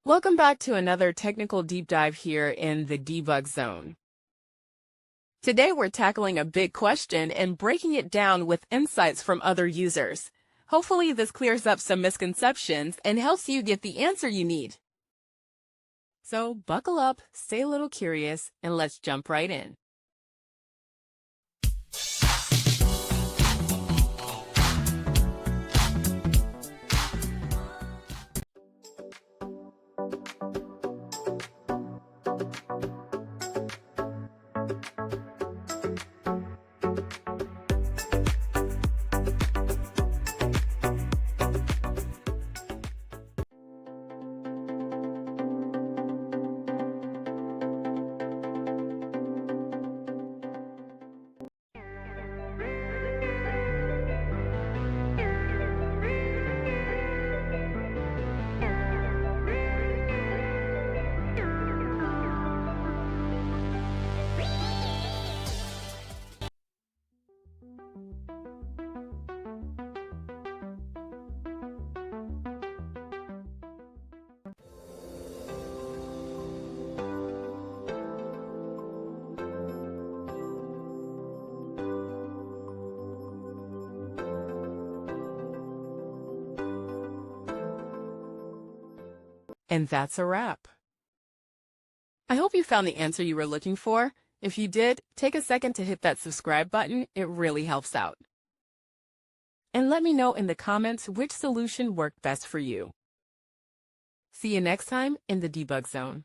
Welcome back to another technical deep dive here in the debug zone. Today we're tackling a big question and breaking it down with insights from other users. Hopefully this clears up some misconceptions and helps you get the answer you need. So buckle up, stay a little curious, and let's jump right in. And that's a wrap. I hope you found the answer you were looking for. If you did, take a second to hit that subscribe button. It really helps out. And let me know in the comments which solution worked best for you. See you next time in the debug zone.